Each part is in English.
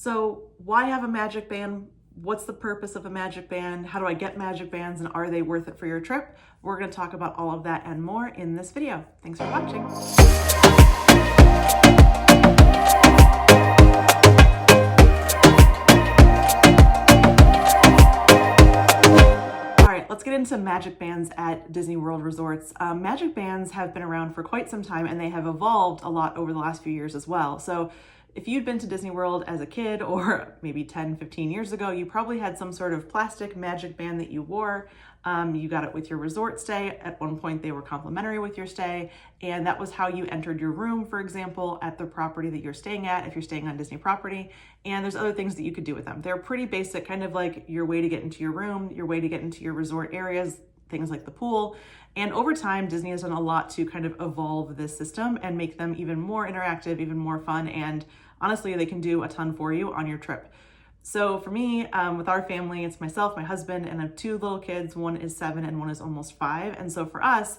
So why have a magic band? What's the purpose of a magic band? How do I get magic bands, and are they worth it for your trip? We're going to talk about all of that and more in this video. Thanks for watching. All right, let's get into magic bands at Disney World resorts. Magic bands have been around for quite some time, and they have evolved a lot over the last few years as well. So if you'd been to Disney World as a kid or maybe 10, 15 years ago, you probably had some sort of plastic magic band that you wore. You got it with your resort stay. At one point, they were complimentary with your stay, and that was how you entered your room, for example, at the property that you're staying at, if you're staying on Disney property. And there's other things that you could do with them. They're pretty basic, kind of like your way to get into your room, your way to get into your resort areas, things like the pool. And over time, Disney has done a lot to kind of evolve this system and make them even more interactive, even more fun, and honestly, they can do a ton for you on your trip. So for me, with our family, it's myself, my husband, and I have two little kids. One is 7 and one is almost 5. And so for us,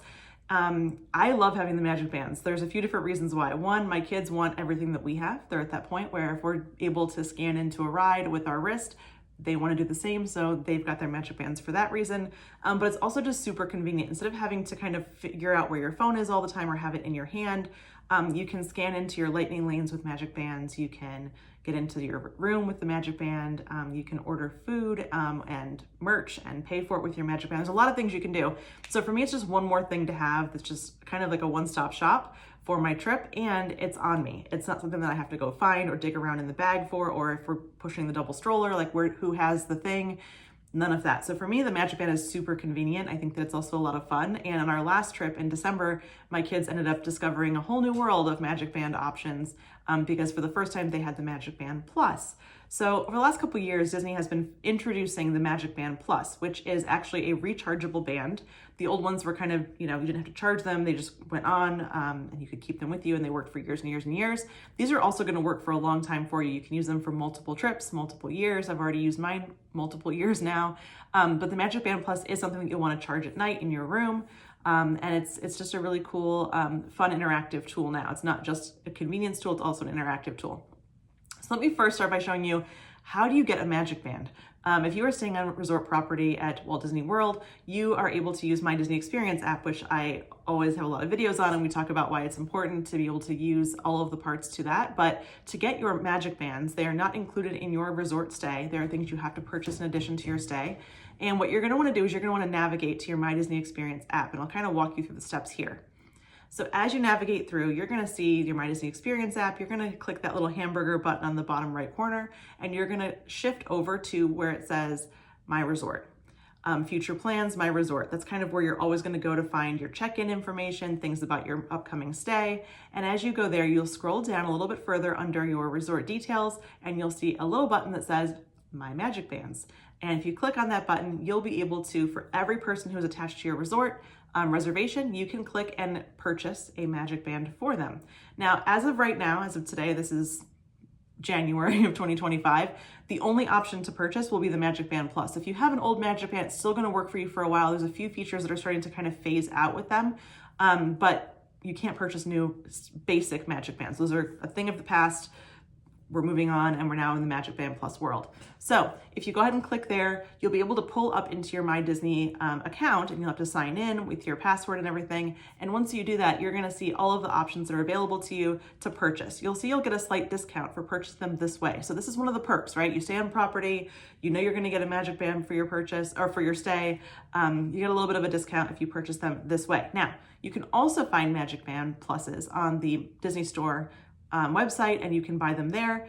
I love having the magic bands. There's a few different reasons why. One, my kids want everything that we have. They're at that point where if we're able to scan into a ride with our wrist, they want to do the same, so they've got their magic bands for that reason. But it's also just super convenient. Instead of having to kind of figure out where your phone is all the time or have it in your hand, you can scan into your lightning lanes with magic bands. You can get into your room with the magic band. You can order food and merch and pay for it with your magic band. There's a lot of things you can do. So for me, it's just one more thing to have that's just kind of like a one-stop shop for my trip, and it's on me. It's not something that I have to go find or dig around in the bag for, or if we're pushing the double stroller, like who has the thing, none of that. So for me, the magic band is super convenient. I think that it's also a lot of fun. And on our last trip in December, my kids ended up discovering a whole new world of magic band options because for the first time they had the Magic Band Plus. So over the last couple of years, Disney has been introducing the Magic Band Plus, which is actually a rechargeable band. The old ones were kind of, you didn't have to charge them. They just went on and you could keep them with you, and they worked for years and years and years. These are also going to work for a long time for you. You can use them for multiple trips, multiple years. I've already used mine multiple years now. But the Magic Band Plus is something that you'll want to charge at night in your room. And it's just a really cool, fun, interactive tool now. It's not just a convenience tool, it's also an interactive tool. So let me first start by showing you, how do you get a magic band? If you are staying on a resort property at Walt Disney World, you are able to use My Disney Experience app, which I always have a lot of videos on, and we talk about why it's important to be able to use all of the parts to that. But to get your magic bands, they are not included in your resort stay. There are things you have to purchase in addition to your stay. And what you're going to want to do is you're going to want to navigate to your My Disney Experience app, and I'll kind of walk you through the steps here. So as you navigate through, you're going to see your My Disney Experience app. You're going to click that little hamburger button on the bottom right corner, and you're going to shift over to where it says My Resort. Future plans, My Resort. That's kind of where you're always going to go to find your check-in information, things about your upcoming stay. And as you go there, you'll scroll down a little bit further under your resort details, and you'll see a little button that says My Magic Bands. And if you click on that button, you'll be able to, for every person who's attached to your resort reservation, you can click and purchase a magic band for them. Now, as of right now, as of today, this is January of 2025, the only option to purchase will be the Magic Band Plus. If you have an old Magic Band, it's still going to work for you for a while. There's a few features that are starting to kind of phase out with them, but you can't purchase new basic Magic Bands. Those are a thing of the past. We're moving on, and we're now in the Magic Band Plus world. So if you go ahead and click there, you'll be able to pull up into your My Disney account, and you'll have to sign in with your password and everything. And once you do that, you're gonna see all of the options that are available to you to purchase. You'll see you'll get a slight discount for purchasing them this way. So this is one of the perks, right? You stay on property, you know you're gonna get a magic band for your purchase or for your stay. You get a little bit of a discount if you purchase them this way. Now, you can also find Magic Band Pluses on the Disney Store website, and you can buy them there.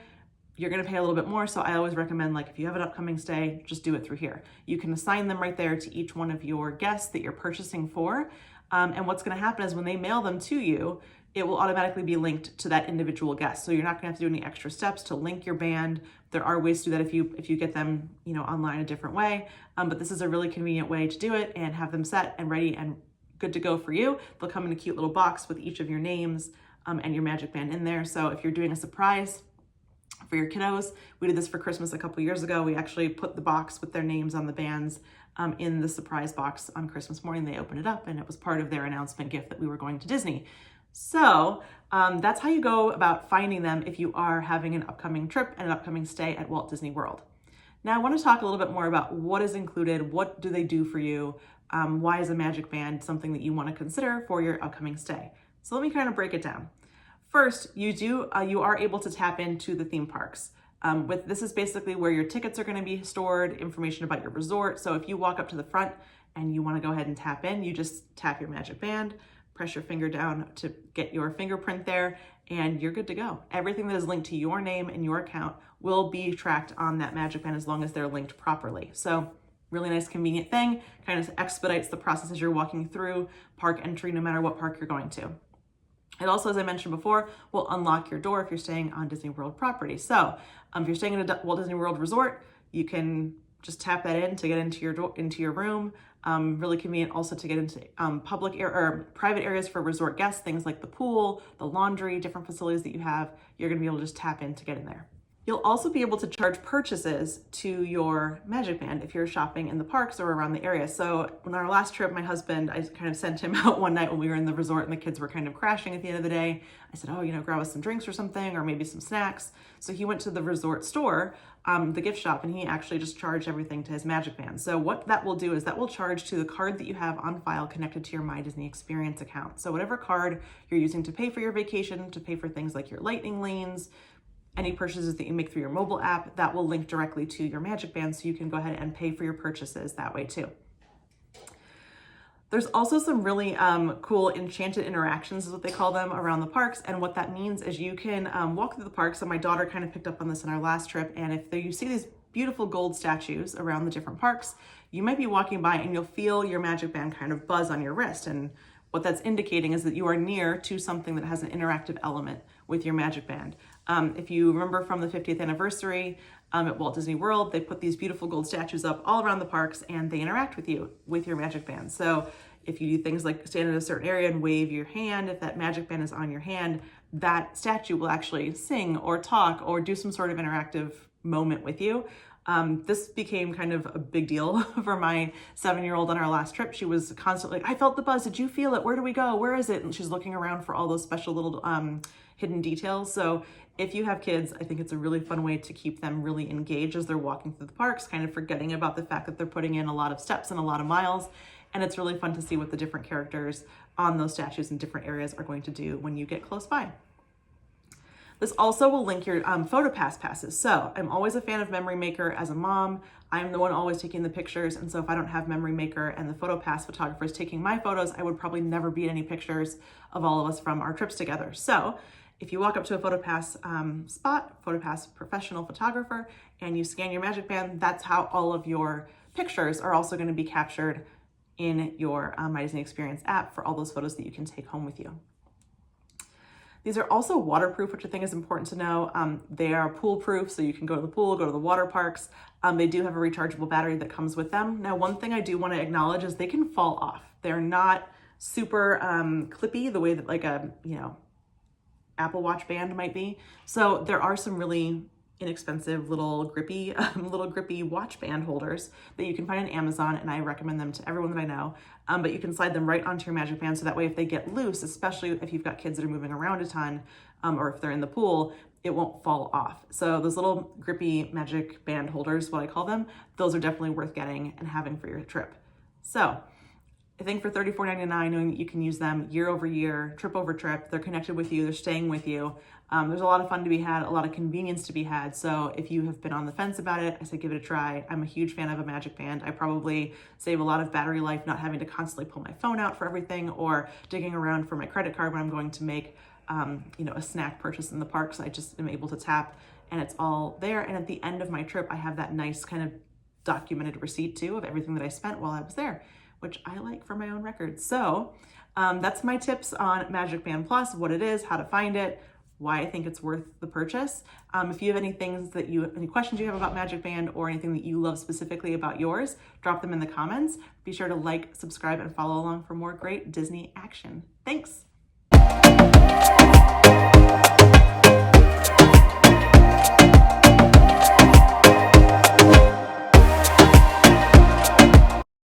You're going to pay a little bit more, so I always recommend, like, if you have an upcoming stay, just do it through here. You can assign them right there to each one of your guests that you're purchasing for, and what's going to happen is when they mail them to you, it will automatically be linked to that individual guest. So you're not going to have to do any extra steps to link your band. There are ways to do that if you get them, online a different way, but this is a really convenient way to do it and have them set and ready and good to go for you. They'll come in a cute little box with each of your names and your magic band in there. So if you're doing a surprise for your kiddos, we did this for Christmas a couple years ago. We actually put the box with their names on the bands in the surprise box on Christmas morning. They opened it up, and it was part of their announcement gift that we were going to Disney. So that's how you go about finding them if you are having an upcoming trip and an upcoming stay at Walt Disney World. Now I want to talk a little bit more about what is included, what do they do for you, why is a Magic Band something that you want to consider for your upcoming stay. So let me kind of break it down. First, you are able to tap into the theme parks. This is basically where your tickets are going to be stored, information about your resort. So if you walk up to the front and you want to go ahead and tap in, you just tap your Magic Band, press your finger down to get your fingerprint there, and you're good to go. Everything that is linked to your name and your account will be tracked on that Magic Band as long as they're linked properly. So really nice, convenient thing, kind of expedites the process as you're walking through park entry, no matter what park you're going to. It also, as I mentioned before, will unlock your door if you're staying on Disney World property. So if you're staying in a Walt Disney World resort, you can just tap that in to get into your room. Really convenient also to get into private areas for resort guests, things like the pool, the laundry, different facilities that you have. You're going to be able to just tap in to get in there. You'll also be able to charge purchases to your Magic Band if you're shopping in the parks or around the area. So on our last trip, my husband, I kind of sent him out one night when we were in the resort and the kids were kind of crashing at the end of the day. I said, grab us some drinks or something, or maybe some snacks. So he went to the resort store, the gift shop, and he actually just charged everything to his Magic Band. So what that will do is that will charge to the card that you have on file connected to your My Disney Experience account. So whatever card you're using to pay for your vacation, to pay for things like your lightning lanes, any purchases that you make through your mobile app, that will link directly to your Magic Band, so you can go ahead and pay for your purchases that way too. There's also some really cool enchanted interactions, is what they call them, around the parks. And what that means is you can walk through the parks. So my daughter kind of picked up on this in our last trip. And if you see these beautiful gold statues around the different parks, you might be walking by and you'll feel your Magic Band kind of buzz on your wrist. And what that's indicating is that you are near to something that has an interactive element with your Magic Band. If you remember from the 50th anniversary at Walt Disney World, they put these beautiful gold statues up all around the parks and they interact with you with your Magic Band. So if you do things like stand in a certain area and wave your hand, if that Magic Band is on your hand, that statue will actually sing or talk or do some sort of interactive moment with you. This became kind of a big deal for my 7-year-old on our last trip. She was constantly like, I felt the buzz. Did you feel it? Where do we go? Where is it? And she's looking around for all those special little hidden details. So if you have kids, I think it's a really fun way to keep them really engaged as they're walking through the parks, kind of forgetting about the fact that they're putting in a lot of steps and a lot of miles. And it's really fun to see what the different characters on those statues in different areas are going to do when you get close by. This also will link your PhotoPass passes. So I'm always a fan of Memory Maker as a mom. I'm the one always taking the pictures. And so if I don't have Memory Maker and the PhotoPass photographers taking my photos, I would probably never be any pictures of all of us from our trips together. So if you walk up to a PhotoPass spot, PhotoPass professional photographer, and you scan your Magic Band, that's how all of your pictures are also going to be captured in your My Disney Experience app for all those photos that you can take home with you. These are also waterproof, which I think is important to know. They are pool proof, so you can go to the pool, go to the water parks. They do have a rechargeable battery that comes with them. Now, one thing I do want to acknowledge is they can fall off. They're not super clippy the way that like a, Apple Watch band might be. So there are some really inexpensive little grippy watch band holders that you can find on Amazon, and I recommend them to everyone that I know. But you can slide them right onto your Magic Band, so that way if they get loose, especially if you've got kids that are moving around a ton, or if they're in the pool, it won't fall off. So those little grippy Magic Band holders, what I call them, those are definitely worth getting and having for your trip. So I think for $34.99, knowing that you can use them year over year, trip over trip, they're connected with you, they're staying with you. There's a lot of fun to be had, a lot of convenience to be had. So if you have been on the fence about it, I say give it a try. I'm a huge fan of a Magic Band. I probably save a lot of battery life not having to constantly pull my phone out for everything or digging around for my credit card when I'm going to make a snack purchase in the parks. I just am able to tap and it's all there. And at the end of my trip, I have that nice kind of documented receipt too of everything that I spent while I was there, which I like for my own records. So that's my tips on Magic Band Plus, what it is, how to find it, why I think it's worth the purchase. If you have any questions you have about Magic Band or anything that you love specifically about yours, drop them in the comments. Be sure to like, subscribe, and follow along for more great Disney action. Thanks.